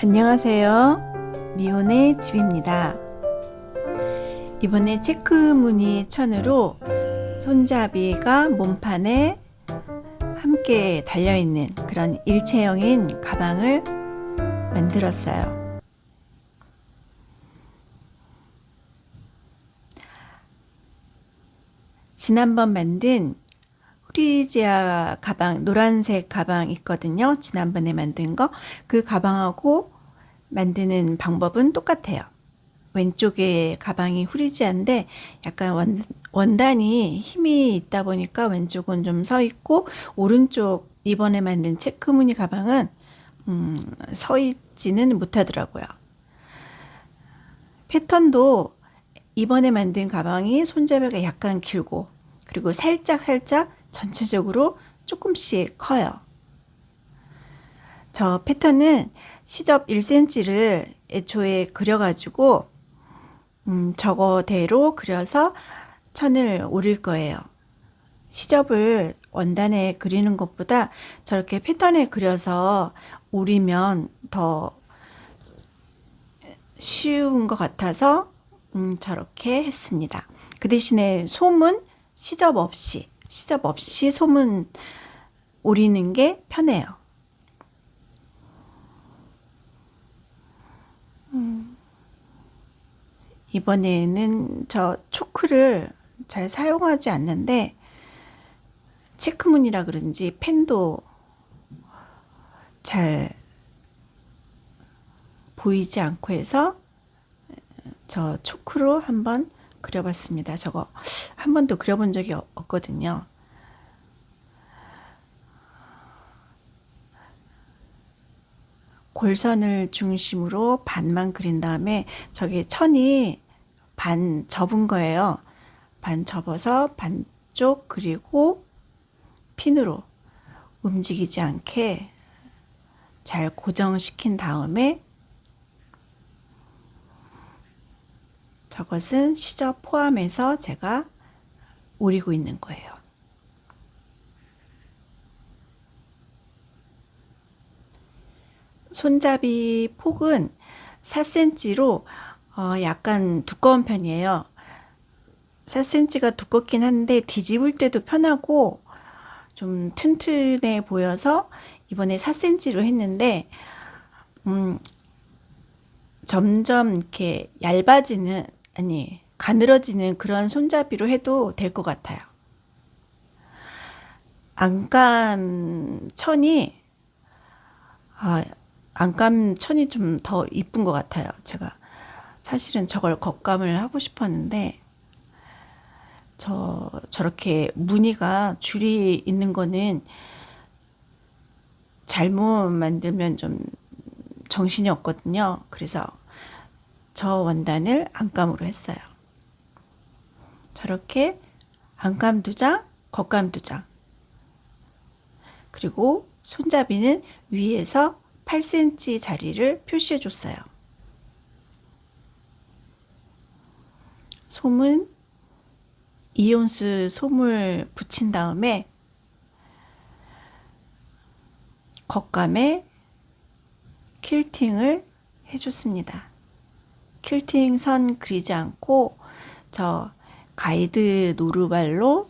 안녕하세요. 미혼의 집입니다. 이번에 체크 무늬 천으로 손잡이가 몸판에 함께 달려있는 그런 일체형인 가방을 만들었어요. 지난번 만든 프리지아 가방, 노란색 가방 있거든요. 지난번에 만든 거. 그 가방하고 만드는 방법은 똑같아요. 왼쪽에 가방이 후리지아인데 약간 원단이 힘이 있다 보니까 왼쪽은 좀 서 있고, 오른쪽 이번에 만든 체크 무늬 가방은 서 있지는 못하더라고요. 패턴도 이번에 만든 가방이 손잡이가 약간 길고, 그리고 살짝 전체적으로 조금씩 커요. 저 패턴은 시접 1cm를 애초에 그려가지고 저거대로 그려서 천을 오릴 거예요. 시접을 원단에 그리는 것보다 저렇게 패턴에 그려서 오리면 더 쉬운 것 같아서 저렇게 했습니다. 그 대신에 솜은 시접 없이 솜은 오리는 게 편해요. 이번에는 저 초크를 잘 사용하지 않는데 체크무늬라 그런지 펜도 잘 보이지 않고 해서 저 초크로 한번 그려봤습니다. 저거 한 번도 그려본 적이 없거든요. 골선을 중심으로 반만 그린 다음에 저기 천이 반 접은 거예요. 반 접어서 반쪽 그리고 핀으로 움직이지 않게 잘 고정시킨 다음에 저것은 시접 포함해서 제가 오리고 있는 거예요. 손잡이 폭은 4cm로 약간 두꺼운 편이에요. 4cm가 두껍긴 한데 뒤집을 때도 편하고 좀 튼튼해 보여서 이번에 4cm로 했는데 점점 이렇게 얇아지는, 아니 가늘어지는 그런 손잡이로 해도 될 것 같아요. 안감 천이 좀 더 이쁜 것 같아요. 제가 사실은 저걸 겉감을 하고 싶었는데 저렇게 무늬가 줄이 있는 거는 잘못 만들면 좀 정신이 없거든요. 그래서 저 원단을 안감으로 했어요. 저렇게 안감 2장, 겉감 2장. 그리고 손잡이는 위에서 8cm 자리를 표시해 줬어요. 솜은 2온스 솜을 붙인 다음에 겉감에 퀼팅을 해줬습니다. 퀼팅 선 그리지 않고 저 가이드 노루발로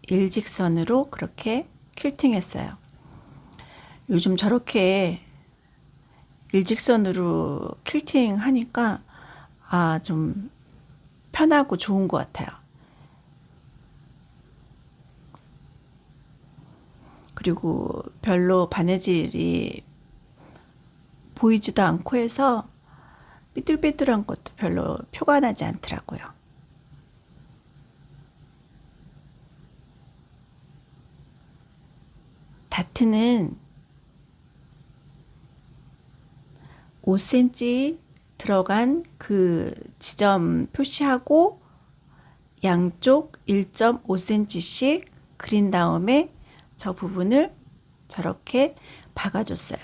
일직선으로 그렇게 퀼팅 했어요. 요즘 저렇게 일직선으로 퀼팅 하니까 좀 편하고 좋은 것 같아요. 그리고 별로 바느질이 보이지도 않고 해서 삐뚤삐뚤한 것도 별로 표가 나지 않더라고요. 다트는 5cm 들어간 그 지점 표시하고 양쪽 1.5cm씩 그린 다음에 저 부분을 저렇게 박아줬어요.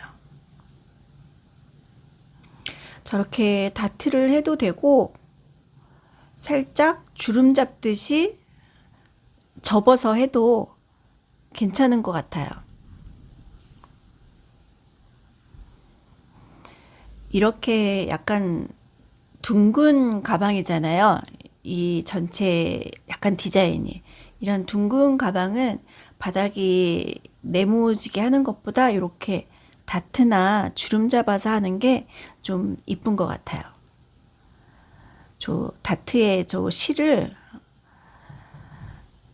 저렇게 다트를 해도 되고 살짝 주름 잡듯이 접어서 해도 괜찮은 것 같아요. 이렇게 약간 둥근 가방이잖아요. 이 전체 약간 디자인이. 이런 둥근 가방은 바닥이 네모지게 하는 것보다 이렇게 다트나 주름 잡아서 하는 게 좀 이쁜 것 같아요. 저 다트의 저 실을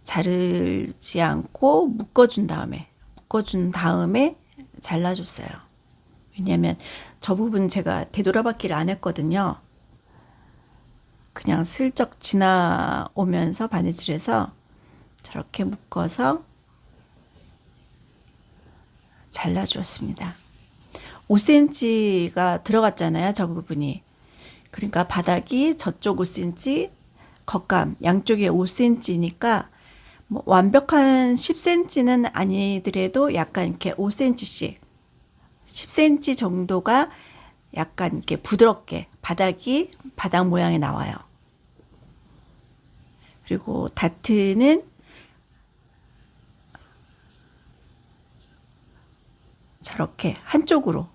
자르지 않고 묶어준 다음에 잘라줬어요. 왜냐면 저 부분 제가 되돌아받기를 안 했거든요. 그냥 슬쩍 지나오면서 바느질해서 저렇게 묶어서 잘라주었습니다. 5cm가 들어갔잖아요, 저 부분이. 그러니까 바닥이 저쪽 5cm, 겉감 양쪽에 5cm니까 뭐 완벽한 10cm는 아니더라도 약간 이렇게 5cm씩 10cm 정도가 약간 이렇게 부드럽게 바닥이 바닥 모양이 나와요. 그리고 다트는 저렇게 한쪽으로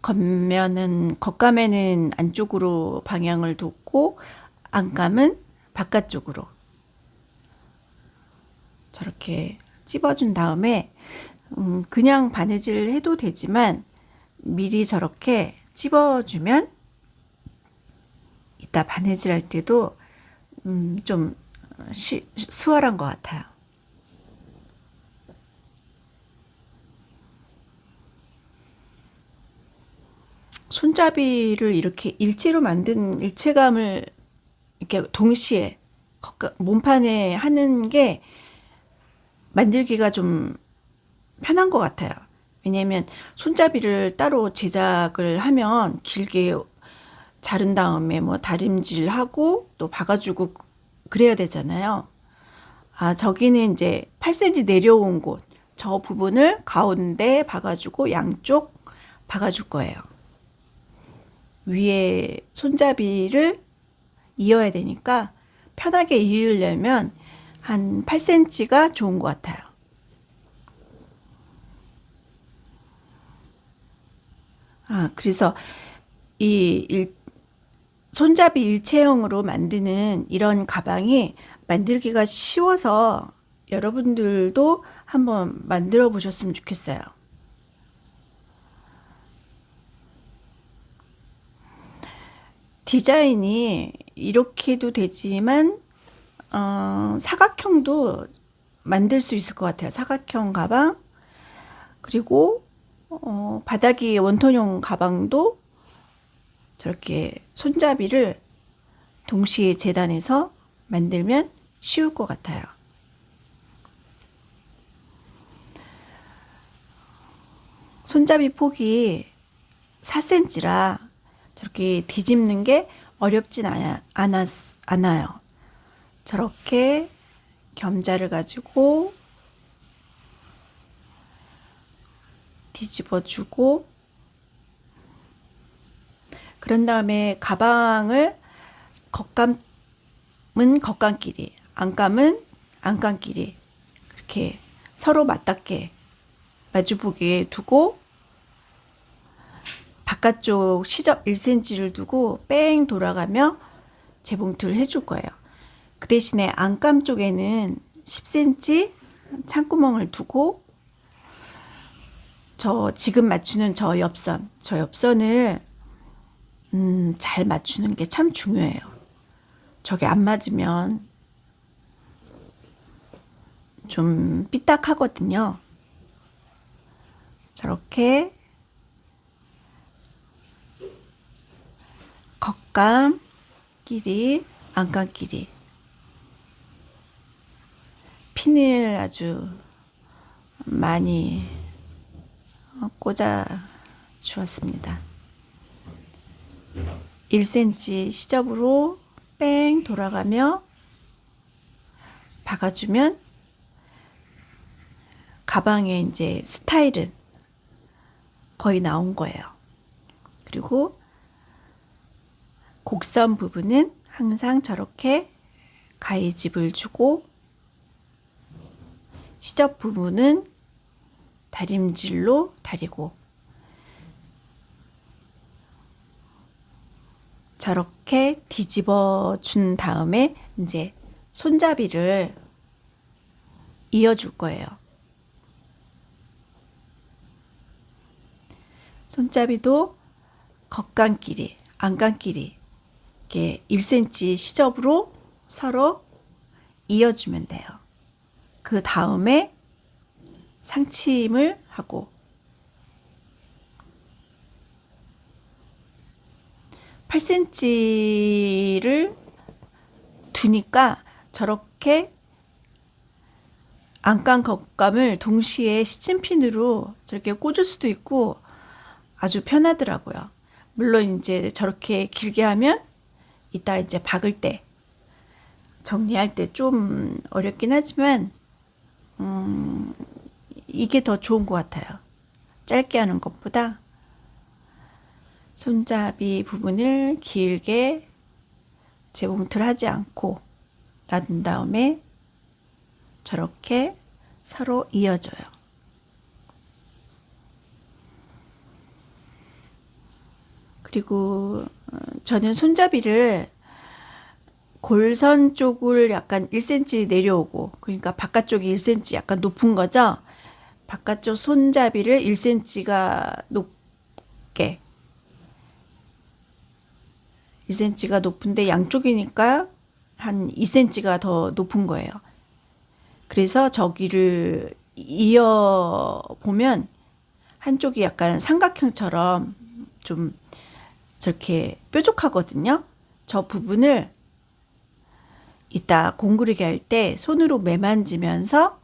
겉감에는 안쪽으로 방향을 뒀고 안감은 바깥쪽으로 저렇게 찝어준 다음에 그냥 바느질 해도 되지만 미리 저렇게 찝어주면 이따 바느질 할 때도 좀 수월한 것 같아요. 손잡이를 이렇게 일체로 만든 일체감을 이렇게 동시에 몸판에 하는 게 만들기가 좀 편한 것 같아요. 왜냐하면 손잡이를 따로 제작을 하면 길게 자른 다음에 뭐 다림질하고 또 박아주고 그래야 되잖아요. 아, 저기는 이제 8cm 내려온 곳, 저 부분을 가운데 박아주고 양쪽 박아줄 거예요. 위에 손잡이를 이어야 되니까 편하게 이으려면 한 8cm가 좋은 것 같아요. 아, 그래서 손잡이 일체형으로 만드는 이런 가방이 만들기가 쉬워서 여러분들도 한번 만들어 보셨으면 좋겠어요. 디자인이 이렇게도 되지만 사각형도 만들 수 있을 것 같아요. 사각형 가방 그리고 바닥이 원톤형 가방도 저렇게 손잡이를 동시에 재단해서 만들면 쉬울 것 같아요. 손잡이 폭이 4cm라 저렇게 뒤집는 게 어렵진 않아요. 저렇게 겸자를 가지고 뒤집어 주고 그런 다음에 가방을 겉감은 겉감끼리 안감은 안감끼리 이렇게 서로 맞닿게 마주보게 두고 바깥쪽 시접 1cm를 두고 뺑 돌아가며 재봉틀을 해줄 거예요. 그 대신에 안감 쪽에는 10cm 창구멍을 두고 지금 맞추는 저 옆선을 잘 맞추는 게 참 중요해요. 저게 안 맞으면 좀 삐딱하거든요. 저렇게 겉감끼리 안감끼리 핀을 아주 많이 꽂아 주었습니다. 1cm 시접으로 뺑 돌아가며 박아주면 가방의 이제 스타일은 거의 나온 거예요. 그리고 곡선 부분은 항상 저렇게 가위집을 주고 시접 부분은 다림질로 다리고 저렇게 뒤집어 준 다음에 이제 손잡이를 이어줄 거예요. 손잡이도 겉감끼리, 안감끼리 이렇게 1cm 시접으로 서로 이어주면 돼요. 그 다음에 상침을 하고 8cm를 두니까 저렇게 안감, 겉감을 동시에 시침핀으로 저렇게 꽂을 수도 있고 아주 편하더라고요. 물론 이제 저렇게 길게 하면 이따 이제 박을 때 정리할 때 좀 어렵긴 하지만 이게 더 좋은 것 같아요. 짧게 하는 것보다 손잡이 부분을 길게 재봉틀 하지 않고 놔둔 다음에 저렇게 서로 이어져요. 그리고 저는 손잡이를 골선 쪽을 약간 1cm 내려오고, 그러니까 바깥쪽이 1cm 약간 높은 거죠. 바깥쪽 손잡이를 1cm가 높게, 1cm가 높은데 양쪽이니까 한 2cm가 더 높은 거예요. 그래서 저기를 이어 보면 한쪽이 약간 삼각형처럼 좀 저렇게 뾰족하거든요. 저 부분을 이따 공구르기 할 때 손으로 매만지면서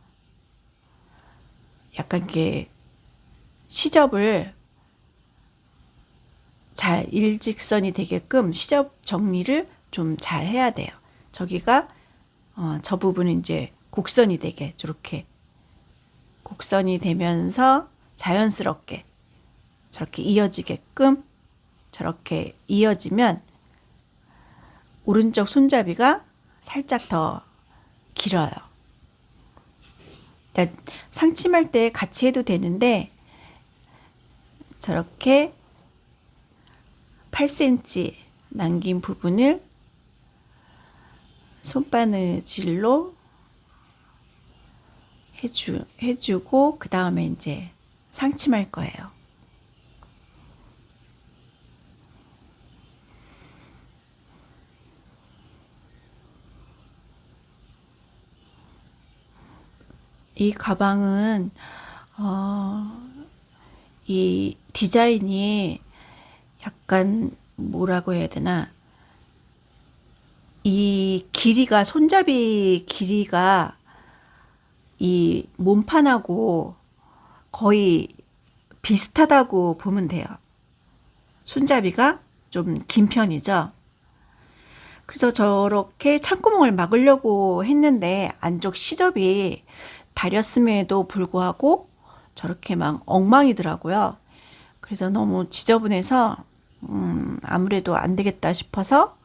약간 이렇게 시접을 잘 일직선이 되게끔 시접 정리를 좀 잘 해야 돼요. 저기가 저 부분은 이제 곡선이 되게 저렇게 곡선이 되면서 자연스럽게 저렇게 이어지게끔 저렇게 이어지면 오른쪽 손잡이가 살짝 더 길어요. 상침할 때 같이 해도 되는데 저렇게 8cm 남긴 부분을 손바느질로 해주고 그 다음에 이제 상침할 거예요. 이 가방은 이 디자인이 약간 뭐라고 해야 되나, 이 길이가 손잡이 길이가 이 몸판하고 거의 비슷하다고 보면 돼요. 손잡이가 좀 긴 편이죠. 그래서 저렇게 창구멍을 막으려고 했는데 안쪽 시접이 다렸음에도 불구하고 저렇게 막 엉망이더라고요. 그래서 너무 지저분해서 아무래도 안 되겠다 싶어서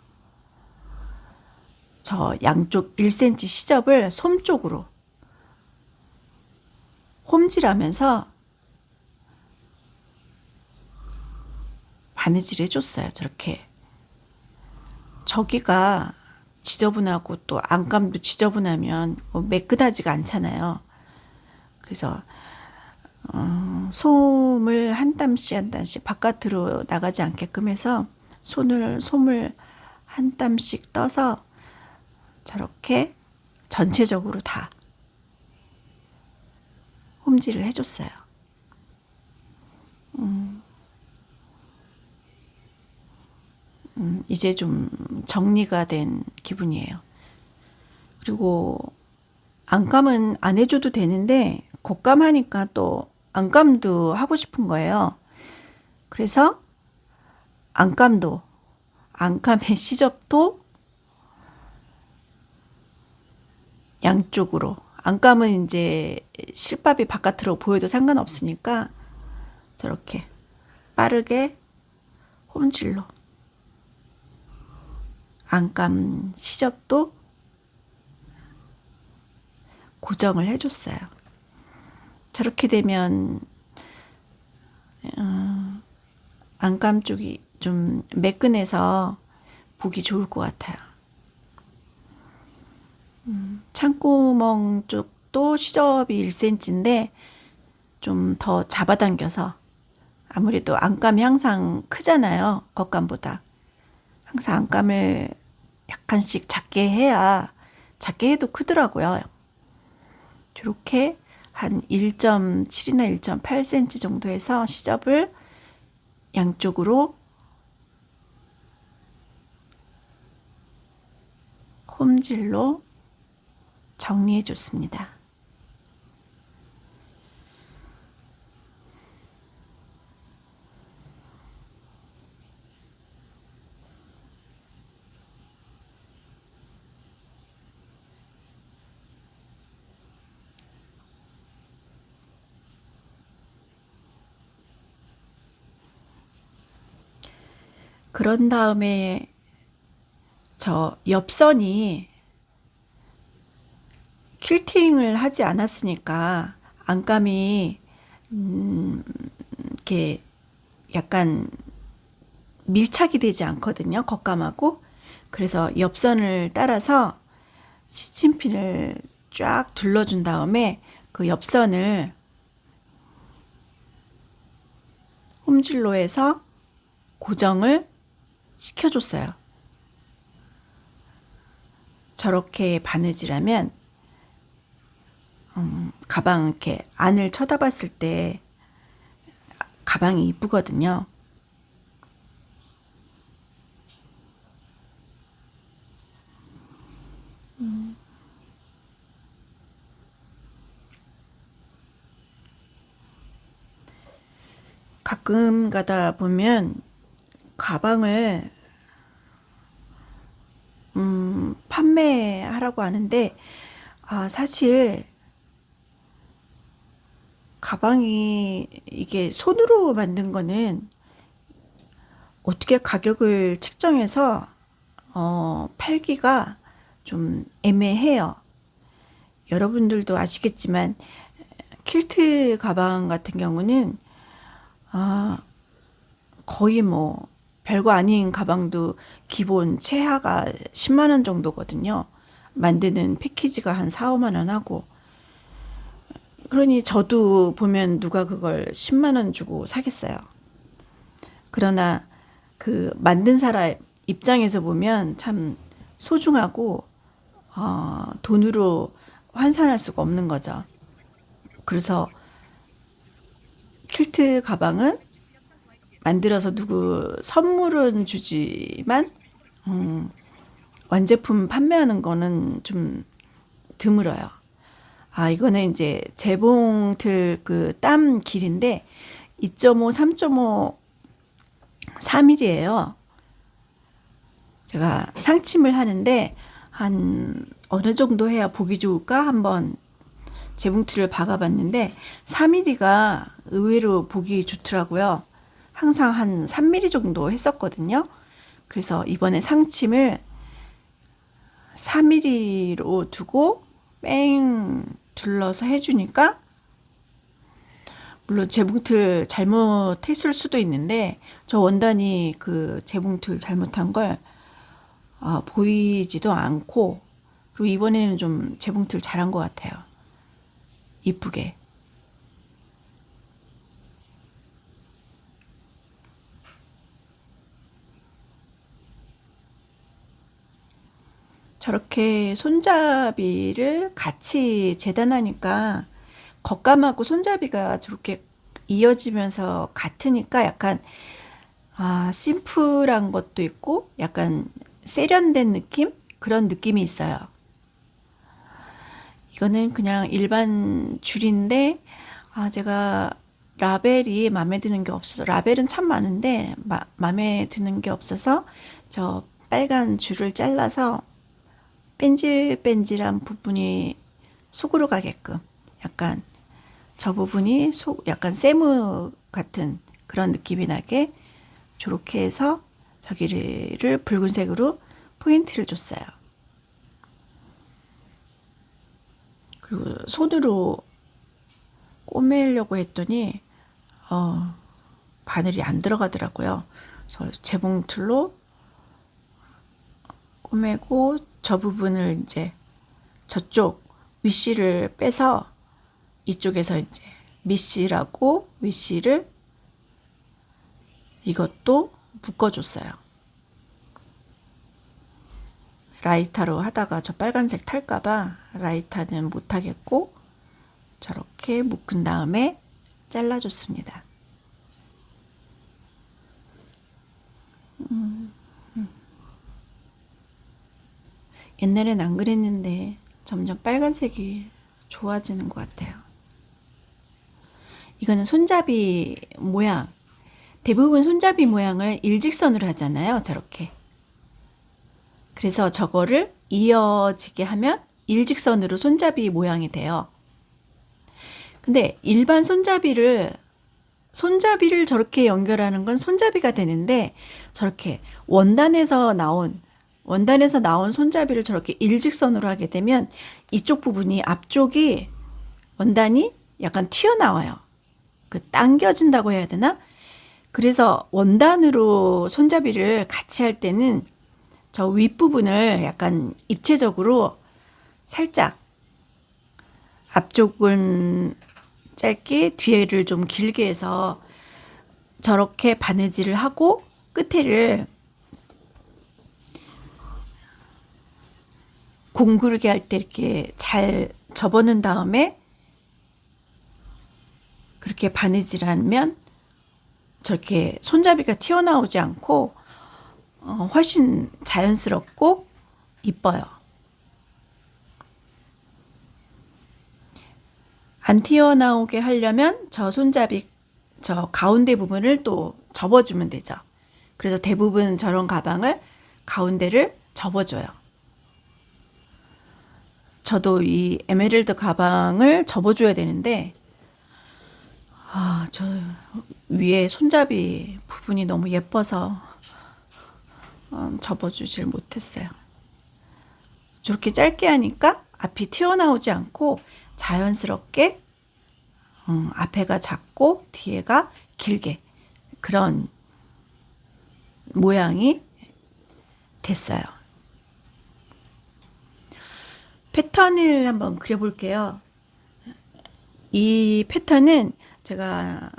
저 양쪽 1cm 시접을 솜 쪽으로 홈질하면서 바느질 해줬어요. 저렇게 저기가 지저분하고 또 안감도 지저분하면 매끈하지가 않잖아요. 그래서 솜을 한 땀씩 한 땀씩 바깥으로 나가지 않게끔 해서 솜을 한 땀씩 떠서 저렇게 전체적으로 다 홈질을 해줬어요. 이제 좀 정리가 된 기분이에요. 그리고 안감은 안 해줘도 되는데 곶감 하니까 또 안감도 하고 싶은 거예요. 그래서 안감의 시접도 양쪽으로, 안감은 이제 실밥이 바깥으로 보여도 상관없으니까 저렇게 빠르게 홈질로 안감 시접도 고정을 해줬어요. 저렇게 되면 안감 쪽이 좀 매끈해서 보기 좋을 것 같아요. 창구멍 쪽도 시접이 1cm인데 좀 더 잡아당겨서, 아무래도 안감이 항상 크잖아요, 겉감보다. 항상 안감을 약간씩 작게 해야, 작게 해도 크더라고요. 이렇게 한 1.7이나 1.8cm 정도 해서 시접을 양쪽으로 홈질로 정리해 줬습니다. 그런 다음에 저 옆선이 퀼팅을 하지 않았으니까 안감이 이렇게 약간 밀착이 되지 않거든요, 겉감하고. 그래서 옆선을 따라서 시침핀을 쫙 둘러준 다음에 그 옆선을 홈질로 해서 고정을 시켜줬어요. 저렇게 바느질하면 가방 이렇게 안을 쳐다봤을 때 가방이 이쁘거든요. 가끔 가다 보면 가방을 판매하라고 하는데, 사실 가방이 이게 손으로 만든 거는 어떻게 가격을 측정해서 팔기가 좀 애매해요. 여러분들도 아시겠지만 퀼트 가방 같은 경우는 거의 뭐 별거 아닌 가방도 기본 최하가 10만 원 정도거든요. 만드는 패키지가 한 4, 5만 원 하고. 그러니 저도 보면 누가 그걸 10만 원 주고 사겠어요. 그러나 그 만든 사람 입장에서 보면 참 소중하고 돈으로 환산할 수가 없는 거죠. 그래서 퀼트 가방은 만들어서 누구 선물은 주지만 완제품 판매하는 거는 좀 드물어요. 이거는 이제 재봉틀 그 땀 길인데 2.5, 3.5, 4mm예요. 제가 상침을 하는데 한 어느 정도 해야 보기 좋을까 한번 재봉틀을 박아봤는데 4mm가 의외로 보기 좋더라고요. 항상 한 3mm 정도 했었거든요. 그래서 이번에 상침을 4mm로 두고 뺑 둘러서 해주니까, 물론 재봉틀 잘못했을 수도 있는데 저 원단이 그 재봉틀 잘못한 걸 보이지도 않고, 그리고 이번에는 좀 재봉틀 잘한 것 같아요. 이쁘게. 저렇게 손잡이를 같이 재단하니까 겉감하고 손잡이가 저렇게 이어지면서 같으니까 약간 심플한 것도 있고 약간 세련된 느낌? 그런 느낌이 있어요. 이거는 그냥 일반 줄인데 제가 라벨이 마음에 드는 게 없어서, 라벨은 참 많은데 마음에 드는 게 없어서 저 빨간 줄을 잘라서 뺀질뺀질한 부분이 속으로 가게끔, 약간 저 부분이 약간 세무 같은 그런 느낌이 나게 저렇게 해서 저기를 붉은색으로 포인트를 줬어요. 그리고 손으로 꼬매려고 했더니 바늘이 안 들어가더라고요. 그래서 재봉틀로 꼬매고 저 부분을 이제 저쪽 윗실을 빼서 이쪽에서 이제 밑실하고 윗실을 이것도 묶어줬어요. 라이터로 하다가 저 빨간색 탈까봐 라이터는 못하겠고 저렇게 묶은 다음에 잘라줬습니다. 옛날엔 안 그랬는데 점점 빨간색이 좋아지는 것 같아요. 이거는 손잡이 모양. 대부분 손잡이 모양을 일직선으로 하잖아요. 저렇게. 그래서 저거를 이어지게 하면 일직선으로 손잡이 모양이 돼요. 근데 일반 손잡이를 저렇게 연결하는 건 손잡이가 되는데 저렇게 원단에서 나온 손잡이를 저렇게 일직선으로 하게 되면 이쪽 부분이 앞쪽이 원단이 약간 튀어나와요. 그 당겨진다고 해야 되나? 그래서 원단으로 손잡이를 같이 할 때는 저 윗부분을 약간 입체적으로 살짝 앞쪽은 짧게 뒤에를 좀 길게 해서 저렇게 바느질을 하고 끝에를 공구르게 할 때 이렇게 잘 접어놓은 다음에 그렇게 바느질하면 저렇게 손잡이가 튀어나오지 않고 훨씬 자연스럽고 이뻐요. 안 튀어나오게 하려면 저 손잡이 저 가운데 부분을 또 접어주면 되죠. 그래서 대부분 저런 가방을 가운데를 접어줘요. 저도 이 에메랄드 가방을 접어줘야 되는데 저 위에 손잡이 부분이 너무 예뻐서 접어주질 못했어요. 저렇게 짧게 하니까 앞이 튀어나오지 않고 자연스럽게 앞에가 작고 뒤에가 길게 그런 모양이 됐어요. 패턴을 한번 그려볼게요. 이 패턴은 제가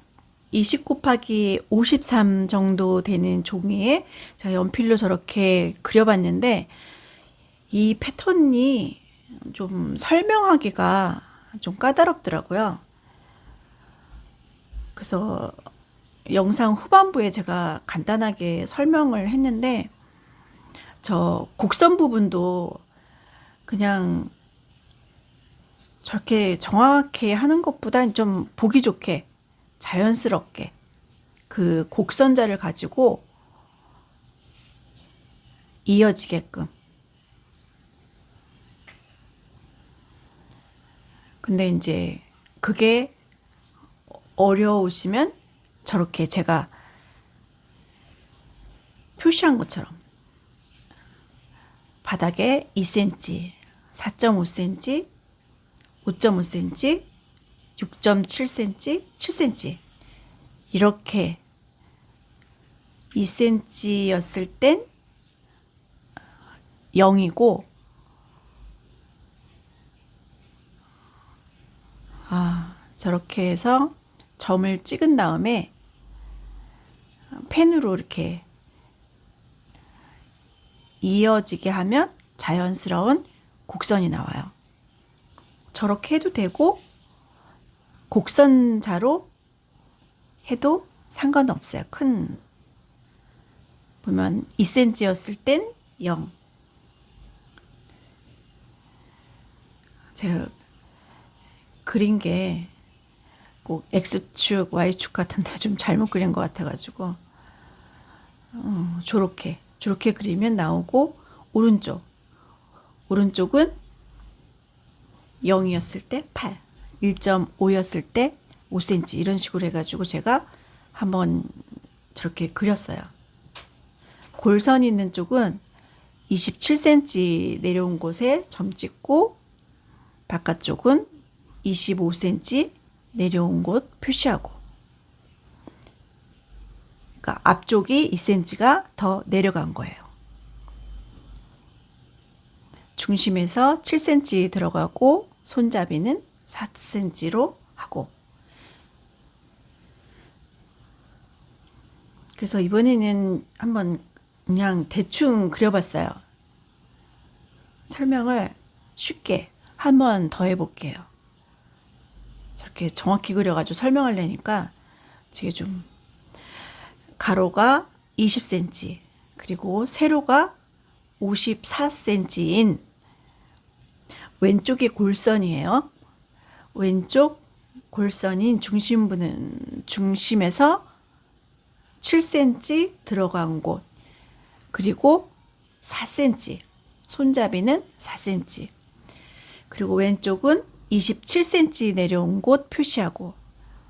20 곱하기 53 정도 되는 종이에 제가 연필로 저렇게 그려봤는데 이 패턴이 좀 설명하기가 좀 까다롭더라고요. 그래서 영상 후반부에 제가 간단하게 설명을 했는데 저 곡선 부분도 그냥 저렇게 정확히 하는 것보다 좀 보기 좋게 자연스럽게 그 곡선자를 가지고 이어지게끔. 근데 이제 그게 어려우시면 저렇게 제가 표시한 것처럼 바닥에 2cm, 4.5cm, 5.5cm, 6.7cm, 7cm 이렇게 2cm였을 땐 0이고 저렇게 해서 점을 찍은 다음에 펜으로 이렇게 이어지게 하면 자연스러운 곡선이 나와요. 저렇게 해도 되고 곡선자로 해도 상관없어요. 큰 보면 2cm였을 땐 0. 제가 그린 게 꼭 X축, Y축 같은데 좀 잘못 그린 것 같아가지고 저렇게 그리면 나오고 오른쪽은 0이었을 때 8, 1.5였을 때 5cm 이런 식으로 해가지고 제가 한번 저렇게 그렸어요. 골선 있는 쪽은 27cm 내려온 곳에 점 찍고 바깥쪽은 25cm 내려온 곳 표시하고 그러니까 앞쪽이 2cm가 더 내려간 거예요. 중심에서 7cm 들어가고 손잡이는 4cm로 하고, 그래서 이번에는 한번 그냥 대충 그려봤어요. 설명을 쉽게 한 번 더 해볼게요. 저렇게 정확히 그려가지고 설명하려니까 되게 좀, 가로가 20cm, 그리고 세로가 54cm인 왼쪽이 골선이에요. 왼쪽 골선인 중심부는 중심에서 7cm 들어간 곳, 그리고 4cm, 손잡이는 4cm, 그리고 왼쪽은 27cm 내려온 곳 표시하고,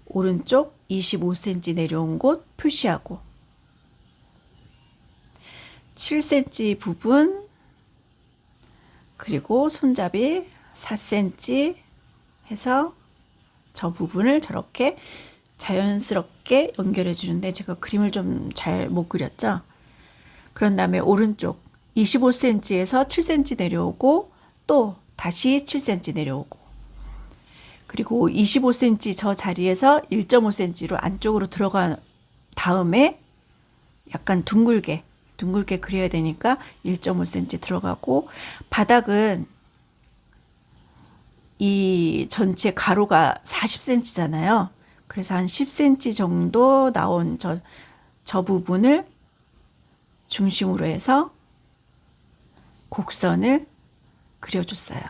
오른쪽 25cm 내려온 곳 표시하고, 7cm 부분, 그리고 손잡이 4cm 해서 저 부분을 저렇게 자연스럽게 연결해 주는데, 제가 그림을 좀 잘 못 그렸죠. 그런 다음에 오른쪽 25cm에서 7cm 내려오고, 또 다시 7cm 내려오고, 그리고 25cm 저 자리에서 1.5cm로 안쪽으로 들어간 다음에 약간 둥글게 그려야 되니까 1.5cm 들어가고, 바닥은 이 전체 가로가 40cm잖아요. 그래서 한 10cm 정도 나온 저 부분을 중심으로 해서 곡선을 그려줬어요.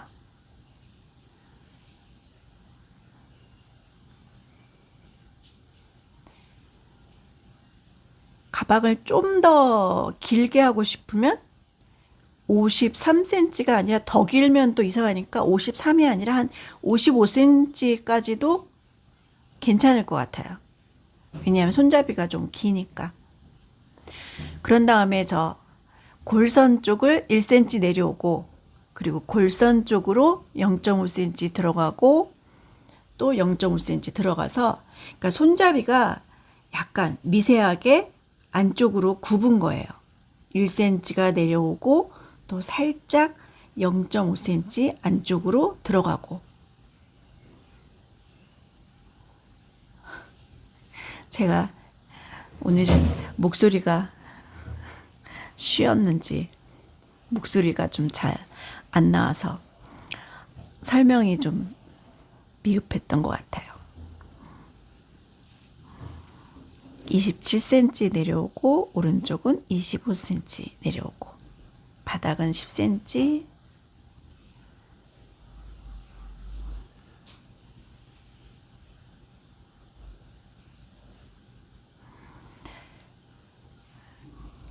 가방을 좀 더 길게 하고 싶으면 53cm가 아니라, 더 길면 또 이상하니까 53이 아니라 한 55cm까지도 괜찮을 것 같아요. 왜냐하면 손잡이가 좀 기니까. 그런 다음에 저 골선 쪽을 1cm 내려오고, 그리고 골선 쪽으로 0.5cm 들어가고, 또 0.5cm 들어가서, 그러니까 손잡이가 약간 미세하게 안쪽으로 굽은 거예요. 1cm가 내려오고, 또 살짝 0.5cm 안쪽으로 들어가고. 제가 오늘은 목소리가 쉬었는지 목소리가 좀 잘 안 나와서 설명이 좀 미흡했던 것 같아요. 27cm 내려오고, 오른쪽은 25cm 내려오고, 바닥은 10cm,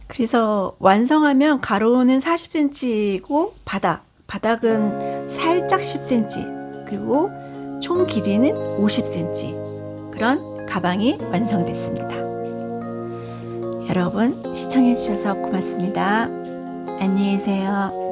그래서 완성하면 가로는 40cm고 바닥은 살짝 10cm, 그리고 총 길이는 50cm, 그런 가방이 완성됐습니다. 여러분 시청해 주셔서 고맙습니다. 안녕히 계세요.